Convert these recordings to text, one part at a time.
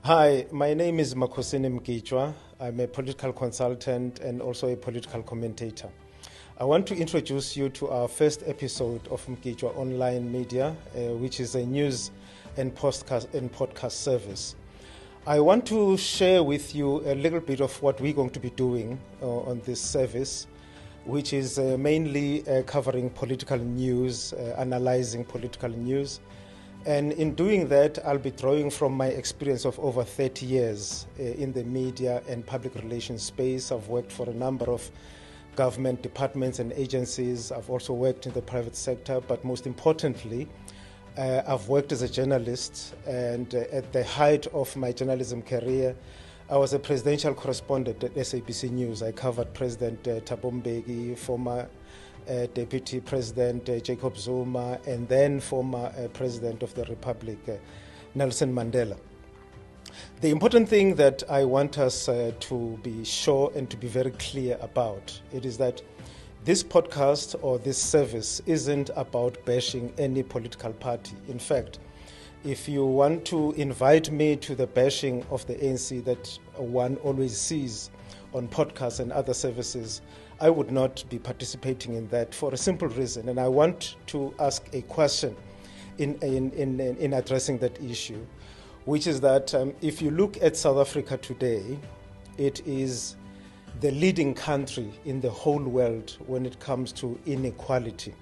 Hi, my name is Mgitywa. I'm a political consultant and also a political commentator. I want to introduce you to our first episode of Mgitywa Online Media, which is a news and podcast service. I want to share with you a little bit of what we're going to be doing on this service, which is mainly covering political news, analyzing political news. And in doing that, I'll be drawing from my experience of over 30 years in the media and public relations space. I've worked for a number of government departments and agencies. I've also worked in the private sector, but most importantly, I've worked as a journalist. And at the height of my journalism career, I was a presidential correspondent at SABC News. I covered President Thabo Mbeki, former Deputy President Jacob Zuma, and then former President of the Republic, Nelson Mandela. The important thing that I want us to be sure and to be very clear about, it is that this podcast or this service isn't about bashing any political party. In fact, if you want to invite me to the bashing of the ANC that one always sees on podcasts and other services, I would not be participating in that for a simple reason. And I want to ask a question in addressing that issue, which is that if you look at South Africa today, it is the leading country in the whole world when it comes to inequality.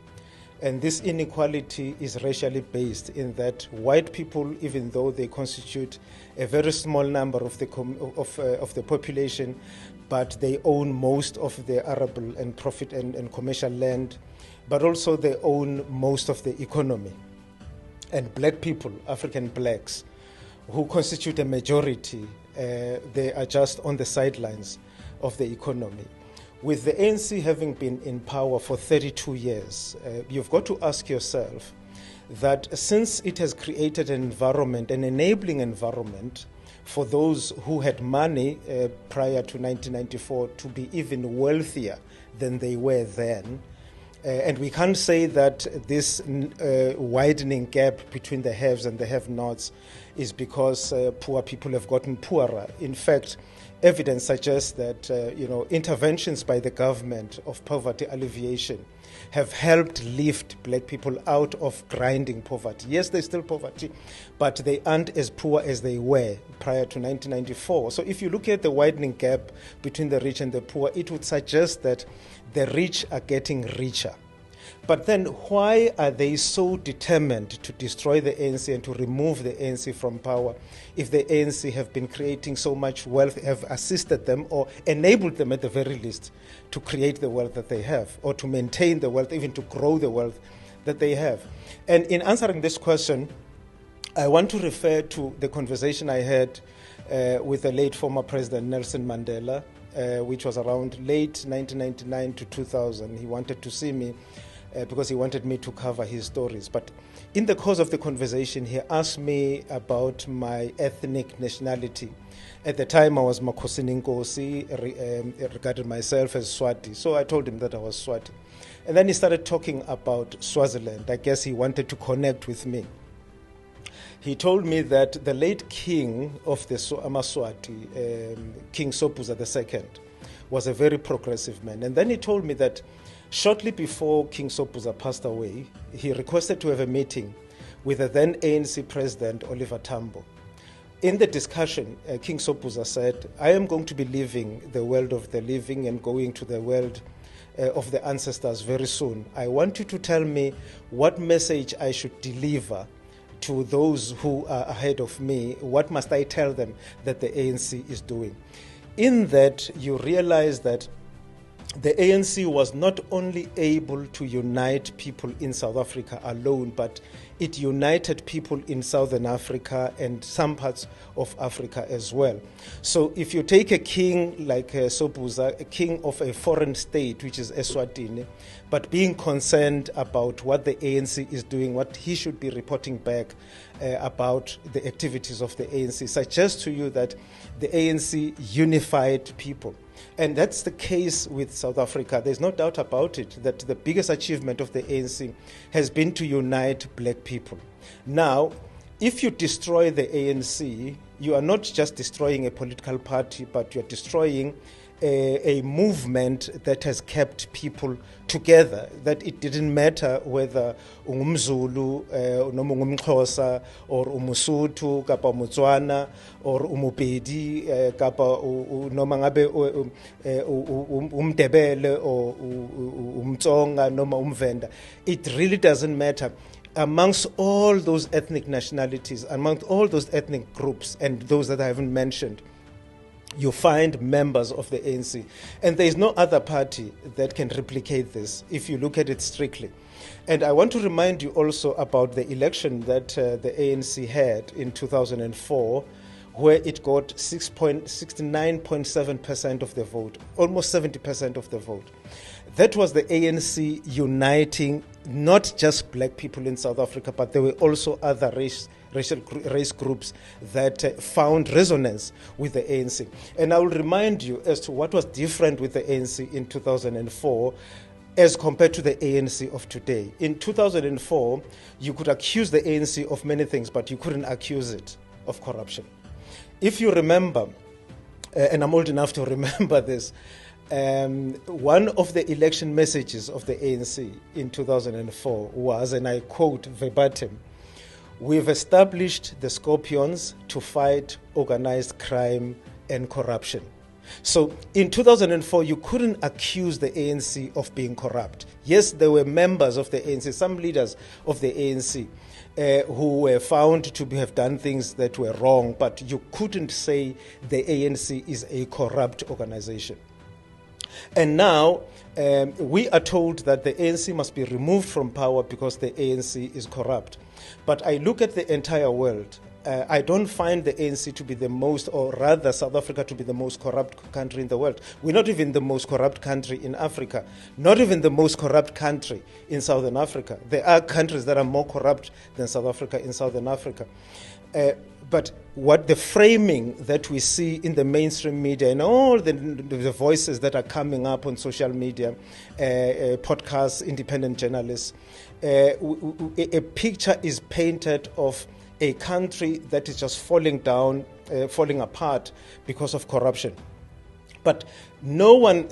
And this inequality is racially based in that white people, even though they constitute a very small number of the population, but they own most of the arable and profit and commercial land, but also they own most of the economy. And black people, African blacks, who constitute a majority, they are just on the sidelines of the economy. With the ANC having been in power for 32 years, you've got to ask yourself that since it has created an environment, an enabling environment for those who had money prior to 1994 to be even wealthier than they were then, and we can't say that this widening gap between the haves and the have-nots is because poor people have gotten poorer. In fact, evidence suggests that interventions by the government of poverty alleviation have helped lift black people out of grinding poverty. Yes, there's still poverty, but they aren't as poor as they were prior to 1994. So if you look at the widening gap between the rich and the poor, it would suggest that the rich are getting richer. But then why are they so determined to destroy the ANC and to remove the ANC from power if the ANC have been creating so much wealth, have assisted them or enabled them at the very least to create the wealth that they have, or to maintain the wealth, even to grow the wealth that they have? And in answering this question, I want to refer to the conversation I had with the late former President Nelson Mandela, which was around late 1999 to 2000. He wanted to see me because he wanted me to cover his stories. But in the course of the conversation, he asked me about my ethnic nationality. At the time, I was Makhosini Nkosi, regarded myself as Swati. So I told him that I was Swati. And then he started talking about Swaziland. I guess he wanted to connect with me. He told me that the late king of the Amaswati, King Sobhuza II, was a very progressive man. And then he told me that shortly before King Sobhuza passed away, he requested to have a meeting with the then ANC president, Oliver Tambo. In the discussion, King Sobhuza said, I am going to be leaving the world of the living and going to the world of the ancestors very soon. I want you to tell me what message I should deliver to those who are ahead of me. What must I tell them that the ANC is doing? In that, you realize that the ANC was not only able to unite people in South Africa alone, but it united people in Southern Africa and some parts of Africa as well. So if you take a king like Sobhuza, a king of a foreign state, which is Eswatini, but being concerned about what the ANC is doing, what he should be reporting back about the activities of the ANC, suggests to you that the ANC unified people. And that's the case with South Africa. There's no doubt about it that the biggest achievement of the ANC has been to unite black people. Now, if you destroy the ANC, you are not just destroying a political party, but you are destroying a movement that has kept people together, that it didn't matter whether ungumzulu, noma ungumxhosa, or umusuthu, kapa umutswana, or umupedi, kapa noma ngabe umdebele, or umtsonga, noma umvenda. It really doesn't matter. Amongst all those ethnic nationalities, amongst all those ethnic groups, and those that I haven't mentioned, you find members of the ANC. And there is no other party that can replicate this if you look at it strictly. And I want to remind you also about the election that the ANC had in 2004, where it got 69.7% of the vote, almost 70% of the vote. That was the ANC uniting not just black people in South Africa, but there were also other race groups that found resonance with the ANC. And I will remind you as to what was different with the ANC in 2004 as compared to the ANC of today. In 2004, you could accuse the ANC of many things, but you couldn't accuse it of corruption. If you remember, and I'm old enough to remember this, one of the election messages of the ANC in 2004 was, and I quote verbatim, "We've established the Scorpions to fight organized crime and corruption." So in 2004, you couldn't accuse the ANC of being corrupt. Yes, there were members of the ANC, some leaders of the ANC, who were found to have done things that were wrong, but you couldn't say the ANC is a corrupt organization. And now we are told that the ANC must be removed from power because the ANC is corrupt. But I look at the entire world. I don't find the ANC to be the most, or rather South Africa to be the most corrupt country in the world. We're not even the most corrupt country in Africa, not even the most corrupt country in Southern Africa. There are countries that are more corrupt than South Africa in Southern Africa. But what the framing that we see in the mainstream media and all the voices that are coming up on social media, podcasts, independent journalists, a picture is painted of a country that is just falling down, falling apart because of corruption. But no one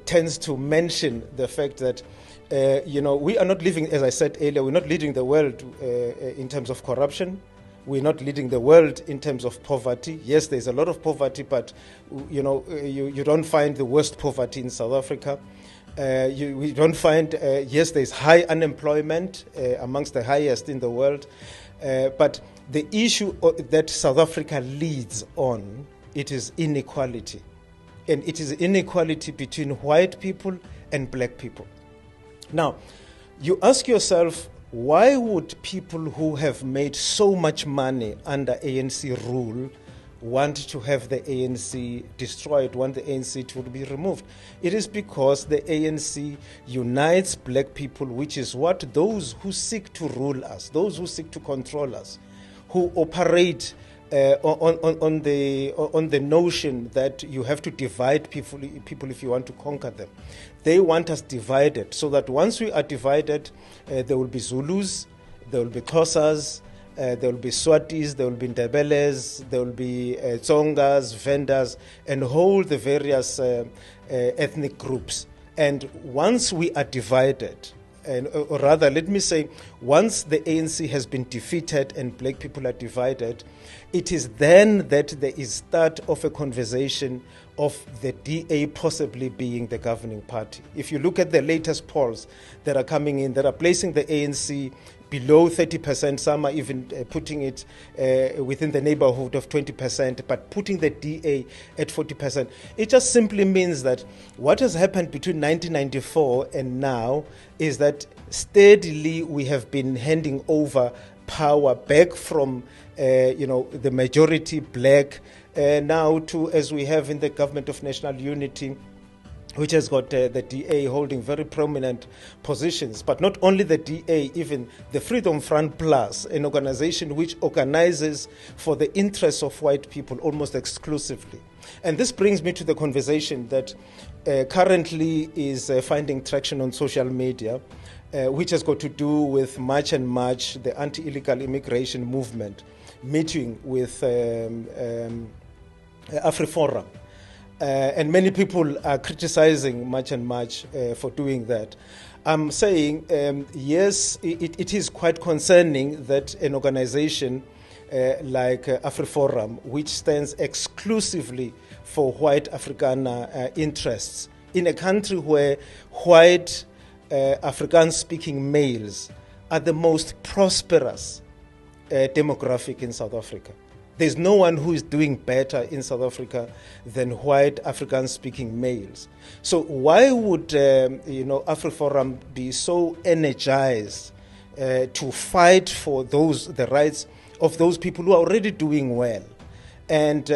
tends to mention the fact that we are not living, as I said earlier, we're not leading the world in terms of corruption. We're not leading the world in terms of poverty. Yes, there's a lot of poverty, but you don't find the worst poverty in South Africa. We don't find, yes, there's high unemployment, amongst the highest in the world. But the issue that South Africa leads on, it is inequality. And it is inequality between white people and black people. Now, you ask yourself, why would people who have made so much money under ANC rule want to have the ANC destroyed, want the ANC to be removed? It is because the ANC unites black people, which is what those who seek to rule us, those who seek to control us, who operate on the notion that you have to divide people if you want to conquer them. They want us divided, so that once we are divided, there will be Zulus, there will be Xhosas, there will be Swatis, there will be Ndebeles, there will be Tsongas, Vendas, and all the various ethnic groups. And once we are divided, or rather, let me say, once the ANC has been defeated and black people are divided, it is then that there is start of a conversation of the DA possibly being the governing party. If you look at the latest polls that are coming in, that are placing the ANC below 30%, some are even putting it within the neighborhood of 20%, but putting the DA at 40%. It just simply means that what has happened between 1994 and now is that steadily we have been handing over power back from the majority black now to, as we have in the Government of National Unity, which has got the DA holding very prominent positions. But not only the DA, even the Freedom Front Plus, an organization which organizes for the interests of white people almost exclusively. And this brings me to the conversation that currently is finding traction on social media, which has got to do with March and March, the anti-illegal immigration movement. meeting with AfriForum. And many people are criticizing much for doing that. I'm saying, yes, it is quite concerning that an organization like AfriForum, which stands exclusively for white Afrikaner interests, in a country where white Afrikaans-speaking males are the most prosperous demographic in South Africa. There's no one who is doing better in South Africa than white Afrikaans-speaking males. So why would AfriForum be so energized to fight for the rights of those people who are already doing well, and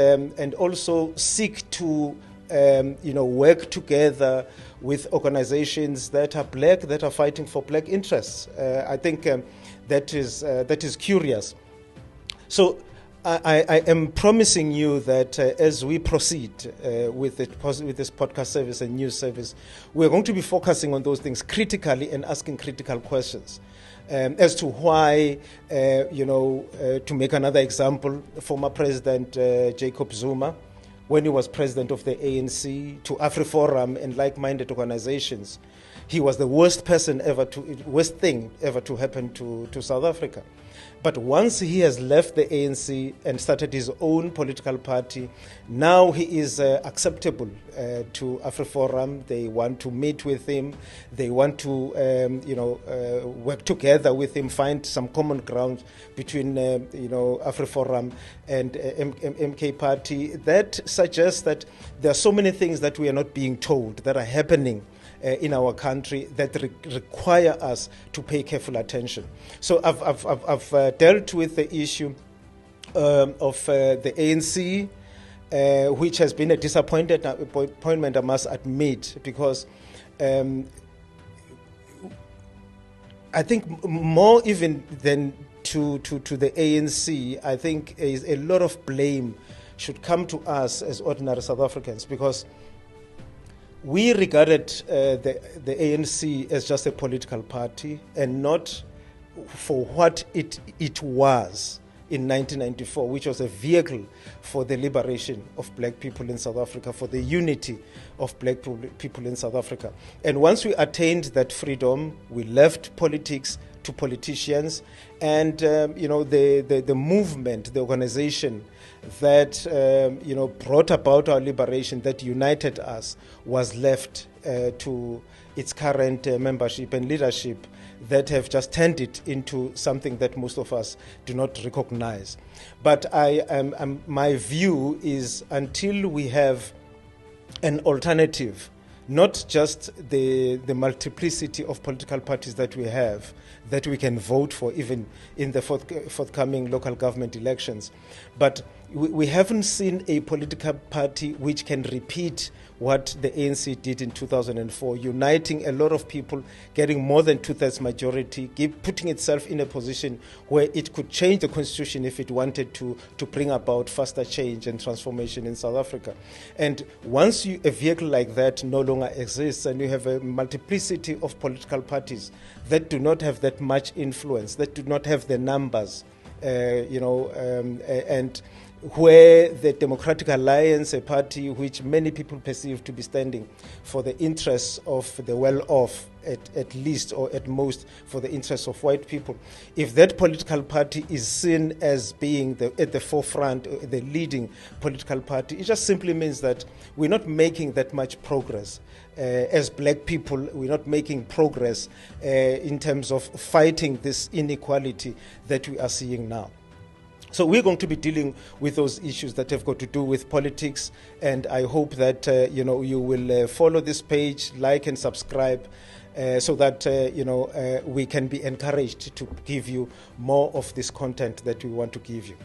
also seek to work together with organizations that are black, that are fighting for black interests? I think that is curious. So I am promising you that as we proceed with this podcast service and news service, we're going to be focusing on those things critically and asking critical questions as to why, to make another example, former President Jacob Zuma, when he was president of the ANC, to AfriForum and like-minded organizations, he was the worst thing ever to happen to South Africa. But once he has left the ANC and started his own political party, now he is acceptable to AfriForum. They want to meet with him. They want to, work together with him, find some common ground between, AfriForum and MK Party. That suggests that there are so many things that we are not being told that are happening in our country that require us to pay careful attention. So I've dealt with the issue of the ANC, which has been a disappointment, I must admit, because I think more even than to the ANC, I think a lot of blame should come to us as ordinary South Africans, because we regarded the ANC as just a political party and not for what it was in 1994, which was a vehicle for the liberation of black people in South Africa, for the unity of black people in South Africa. And once we attained that freedom, we left politics to politicians, and the movement, the organization that brought about our liberation, that united us, was left to its current membership and leadership that have just turned it into something that most of us do not recognize. But my view is, until we have an alternative, not just the multiplicity of political parties that we have, that we can vote for even in the forthcoming local government elections, but we haven't seen a political party which can repeat what the ANC did in 2004, uniting a lot of people, getting more than 2/3 majority, putting itself in a position where it could change the constitution if it wanted to bring about faster change and transformation in South Africa. And once a vehicle like that no longer exists, and you have a multiplicity of political parties that do not have that much influence, that do not have the numbers, and where the Democratic Alliance, a party which many people perceive to be standing for the interests of the well-off, at least or at most for the interests of white people, if that political party is seen as being at the forefront, the leading political party, it just simply means that we're not making that much progress. As black people, we're not making progress in terms of fighting this inequality that we are seeing now. So we're going to be dealing with those issues that have got to do with politics, and I hope that you will follow this page, like and subscribe, so that we can be encouraged to give you more of this content that we want to give you.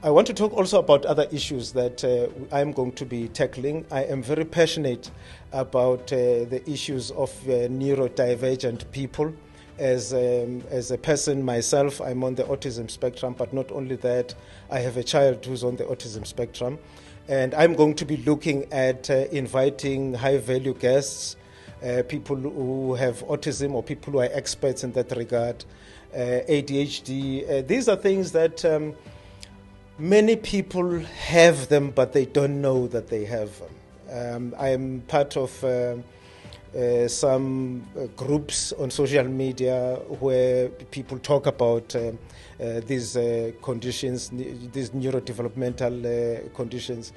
I want to talk also about other issues that I'm going to be tackling. I am very passionate about the issues of neurodivergent people. As a person myself, I'm on the autism spectrum, but not only that, I have a child who's on the autism spectrum. And I'm going to be looking at inviting high-value guests, people who have autism or people who are experts in that regard, ADHD. These are things that Many people have them, but they don't know that they have them. I am part of some groups on social media where people talk about these conditions, these neurodevelopmental conditions.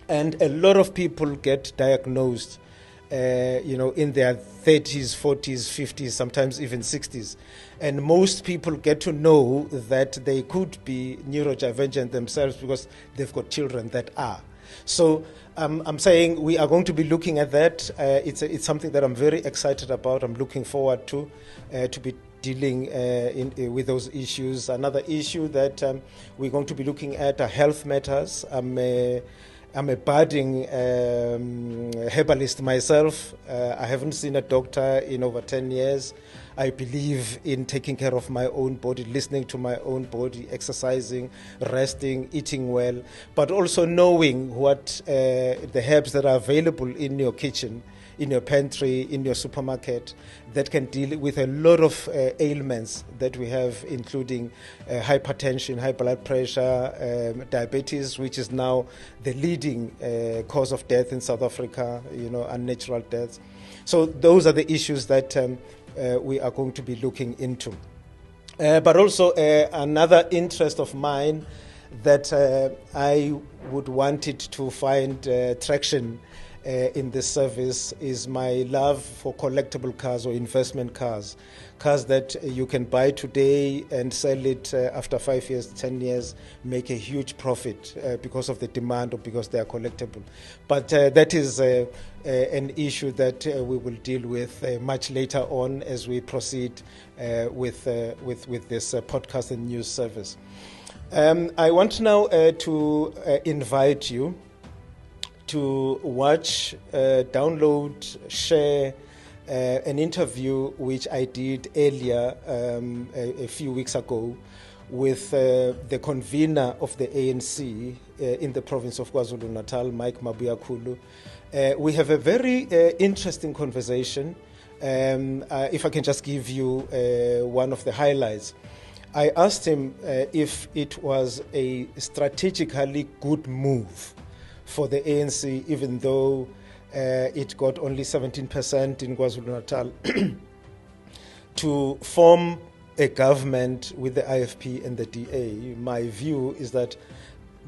And a lot of people get diagnosed, in their 30s, 40s, 50s, sometimes even 60s. And most people get to know that they could be neurodivergent themselves because they've got children that are. So I'm saying we are going to be looking at that. It's something that I'm very excited about. I'm looking forward to be dealing with those issues. Another issue that we're going to be looking at are health matters. I'm a budding herbalist myself. I haven't seen a doctor in over 10 years. I believe in taking care of my own body, listening to my own body, exercising, resting, eating well, but also knowing what the herbs that are available in your kitchen, in your pantry, in your supermarket, that can deal with a lot of ailments that we have, including hypertension, high blood pressure, diabetes, which is now the leading cause of death in South Africa, unnatural deaths. So those are the issues that we are going to be looking into. But also another interest of mine that I would want it to find traction in this service is my love for collectible cars or investment cars that you can buy today and sell it after 5 years, 10 years, make a huge profit because of the demand or because they are collectible. But that is an issue that we will deal with much later on as we proceed with this podcast and news service. I want now to invite you to watch, download, share an interview which I did earlier a few weeks ago with the convener of the ANC in the province of KwaZulu-Natal, Mike Mabuyakulu. We have a very interesting conversation. If I can just give you one of the highlights. I asked him if it was a strategically good move for the ANC, even though it got only 17% in KwaZulu-Natal, to form a government with the IFP and the DA. My view is that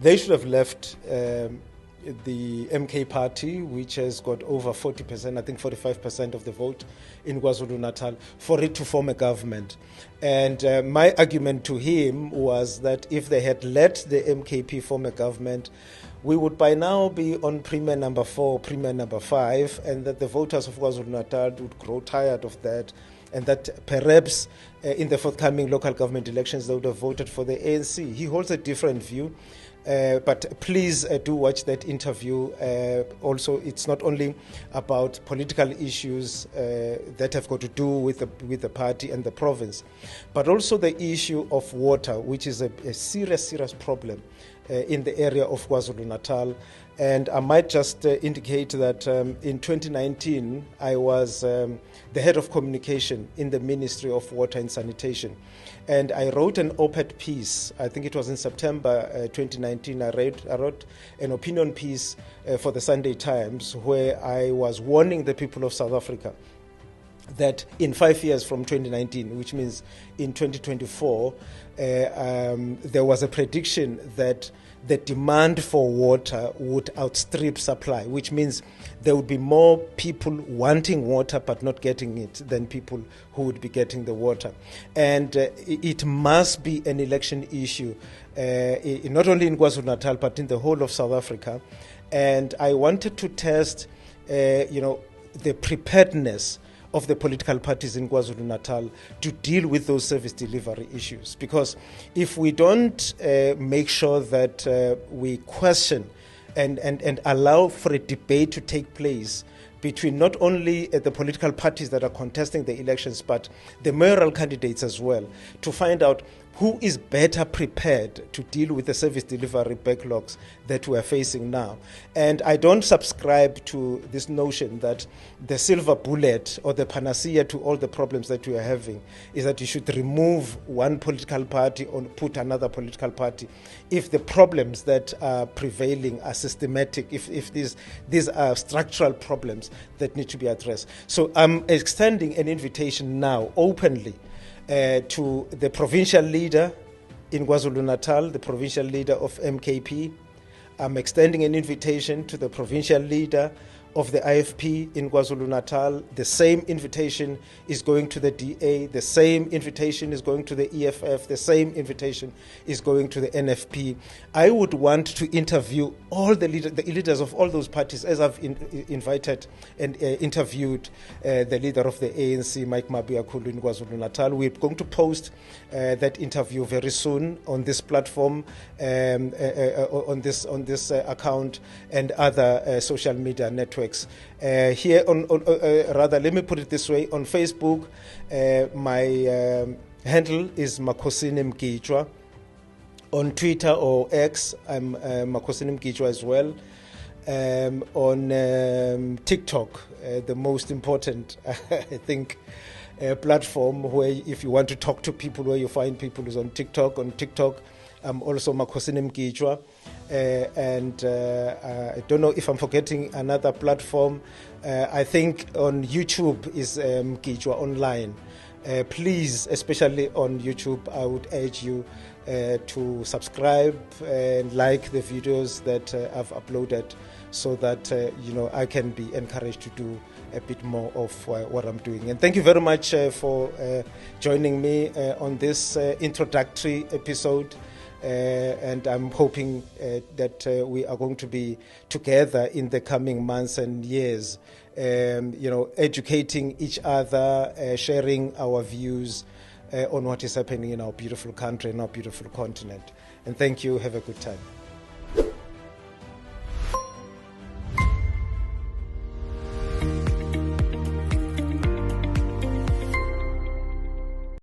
they should have left the MK party, which has got over 40%, I think 45% of the vote in KwaZulu-Natal, for it to form a government. And my argument to him was that if they had let the MKP form a government, we would by now be on Premier number 4, Premier number 5, and that the voters of KwaZulu-Natal would grow tired of that, and that perhaps in the forthcoming local government elections they would have voted for the ANC. He holds a different view, but please do watch that interview. Also, it's not only about political issues that have got to do with the party and the province, but also the issue of water, which is a serious problem in the area of KwaZulu-Natal. And I might just indicate that in 2019, I was the head of communication in the Ministry of Water and Sanitation. And I wrote an op-ed piece, I think it was in September 2019, I wrote an opinion piece for the Sunday Times where I was warning the people of South Africa that in 5 years from 2019, which means in 2024, there was a prediction that the demand for water would outstrip supply, which means there would be more people wanting water but not getting it than people who would be getting the water. And it must be an election issue, not only in KwaZulu-Natal but in the whole of South Africa. And I wanted to test, the preparedness of the political parties in KwaZulu-Natal to deal with those service delivery issues. Because if we don't make sure that we question and allow for a debate to take place between not only the political parties that are contesting the elections, but the mayoral candidates as well, to find out who is better prepared to deal with the service delivery backlogs that we are facing now. And I don't subscribe to this notion that the silver bullet or the panacea to all the problems that we are having is that you should remove one political party or put another political party. If the problems that are prevailing are systematic, if these are structural problems that need to be addressed. So I'm extending an invitation now openly to the provincial leader in KwaZulu-Natal, the provincial leader of MKP. I'm extending an invitation to the provincial leader of the IFP in KwaZulu-Natal. The same invitation is going to the DA. The same invitation is going to the EFF. The same invitation is going to the NFP. I would want to interview all the leaders of all those parties, as I've invited and interviewed the leader of the ANC, Mike Mabiakhulu, in KwaZulu-Natal. We're going to post that interview very soon on this platform, on this account and other social media networks. Here rather, let me put it this way: on Facebook, my handle is Makhosini Mgitywa. On Twitter or X, I'm Makhosini Mgitywa as well. On TikTok, the most important, I think, platform where if you want to talk to people, where you find people is on TikTok. On TikTok, I'm also Makhosini Mgitywa. And I don't know if I'm forgetting another platform. I think on YouTube is Mgitywa Online. Please, especially on YouTube, I would urge you to subscribe and like the videos that I've uploaded, so that I can be encouraged to do a bit more of what I'm doing. And thank you very much for joining me on this introductory episode. And I'm hoping that we are going to be together in the coming months and years, educating each other, sharing our views on what is happening in our beautiful country and our beautiful continent. And thank you. Have a good time.